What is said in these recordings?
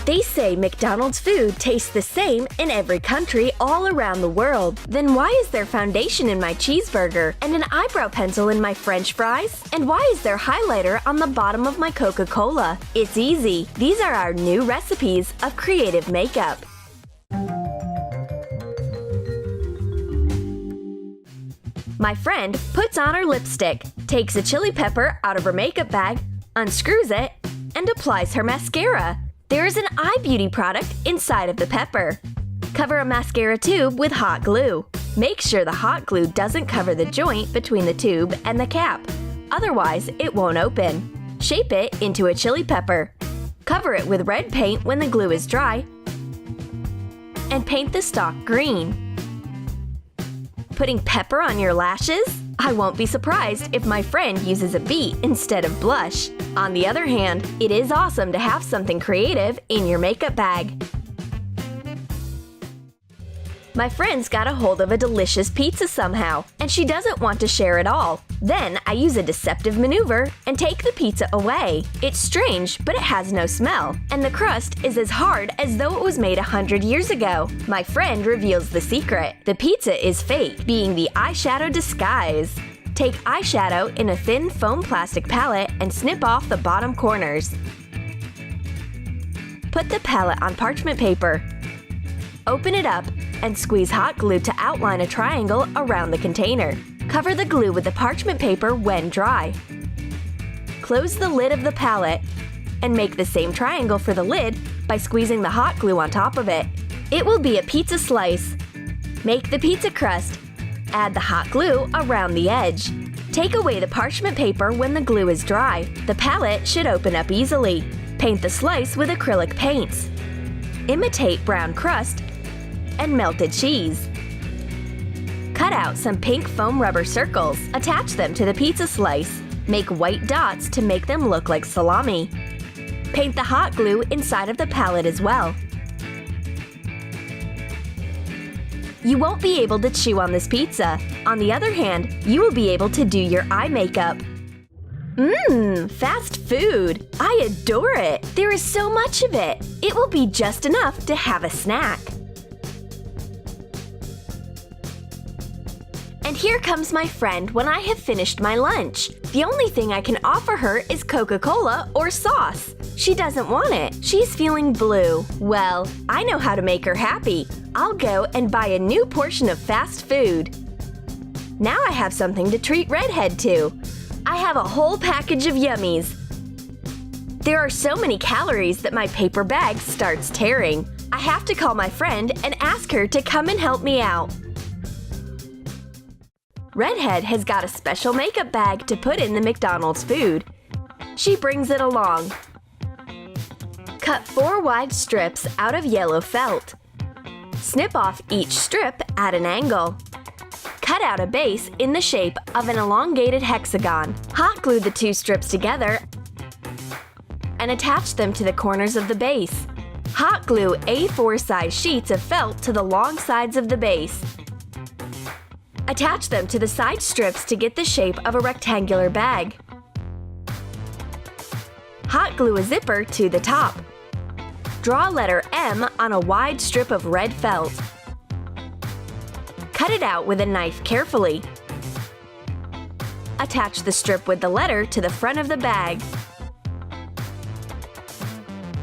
They say McDonald's food tastes the same in every country all around the world. Then why is there foundation in my cheeseburger and an eyebrow pencil in my French fries? And why is there highlighter on the bottom of my Coca-Cola? It's easy. These are our new recipes of creative makeup. My friend puts on her lipstick, takes a chili pepper out of her makeup bag, unscrews it, and applies her mascara. There is an eye beauty product inside of the pepper. Cover a mascara tube with hot glue. Make sure the hot glue doesn't cover the joint between the tube and the cap. Otherwise, it won't open. Shape it into a chili pepper. Cover it with red paint when the glue is dry, and paint the stalk green. Putting pepper on your lashes? I won't be surprised if my friend uses a beet instead of blush. On the other hand, it is awesome to have something creative in your makeup bag. My friend's got a hold of a delicious pizza somehow, and she doesn't want to share it all. Then I use a deceptive maneuver and take the pizza away. It's strange, but it has no smell, and the crust is as hard as though it was made 100 years ago. My friend reveals the secret. The pizza is fake, being the eyeshadow disguise. Take eyeshadow in a thin foam plastic palette and snip off the bottom corners. Put the palette on parchment paper. Open it up and squeeze hot glue to outline a triangle around the container. Cover the glue with the parchment paper when dry. Close the lid of the palette and make the same triangle for the lid by squeezing the hot glue on top of it. It will be a pizza slice. Make the pizza crust. Add the hot glue around the edge. Take away the parchment paper when the glue is dry. The palette should open up easily. Paint the slice with acrylic paints. Imitate brown crust and melted cheese. Cut out some pink foam rubber circles. Attach them to the pizza slice. Make white dots to make them look like salami. Paint the hot glue inside of the palette as well. You won't be able to chew on this pizza. On the other hand, you will be able to do your eye makeup. Fast food! I adore it! There is so much of it! It will be just enough to have a snack. And here comes my friend when I have finished my lunch. The only thing I can offer her is Coca-Cola or sauce. She doesn't want it. She's feeling blue. Well, I know how to make her happy. I'll go and buy a new portion of fast food. Now I have something to treat Redhead to. I have a whole package of yummies. There are so many calories that my paper bag starts tearing. I have to call my friend and ask her to come and help me out. Redhead has got a special makeup bag to put in the McDonald's food. She brings it along. Cut 4 wide strips out of yellow felt. Snip off each strip at an angle. Cut out a base in the shape of an elongated hexagon. Hot glue the 2 strips together and attach them to the corners of the base. Hot glue A4 size sheets of felt to the long sides of the base. Attach them to the side strips to get the shape of a rectangular bag. Hot glue a zipper to the top. Draw a letter M on a wide strip of red felt. Cut it out with a knife carefully. Attach the strip with the letter to the front of the bag.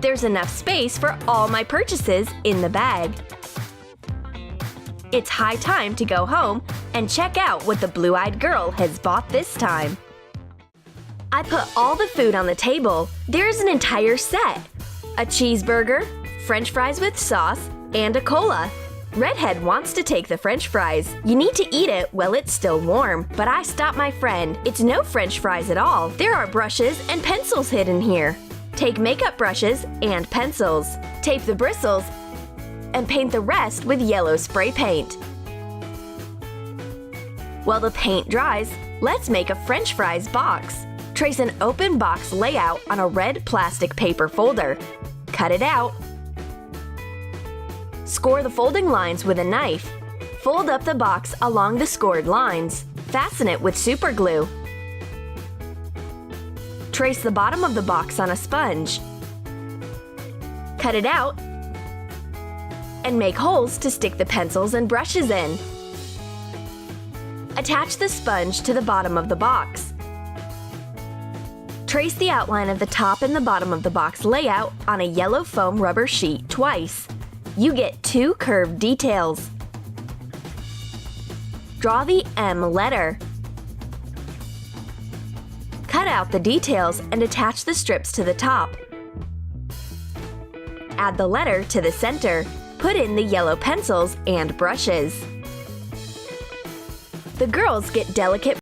There's enough space for all my purchases in the bag. It's high time to go home and check out what the blue-eyed girl has bought this time. I put all the food on the table. There's an entire set. A cheeseburger, French fries with sauce, and a cola. Redhead wants to take the French fries. You need to eat it while it's still warm. But I stopped my friend. It's no French fries at all. There are brushes and pencils hidden here. Take makeup brushes and pencils. Tape the bristles and paint the rest with yellow spray paint. While the paint dries, let's make a French fries box. Trace an open box layout on a red plastic paper folder. Cut it out. Score the folding lines with a knife. Fold up the box along the scored lines. Fasten it with super glue. Trace the bottom of the box on a sponge. Cut it out and make holes to stick the pencils and brushes in. Attach the sponge to the bottom of the box. Trace the outline of the top and the bottom of the box layout on a yellow foam rubber sheet twice. You get 2 curved details. Draw the M letter. Cut out the details and attach the strips to the top. Add the letter to the center. Put in the yellow pencils and brushes. The girls get delicate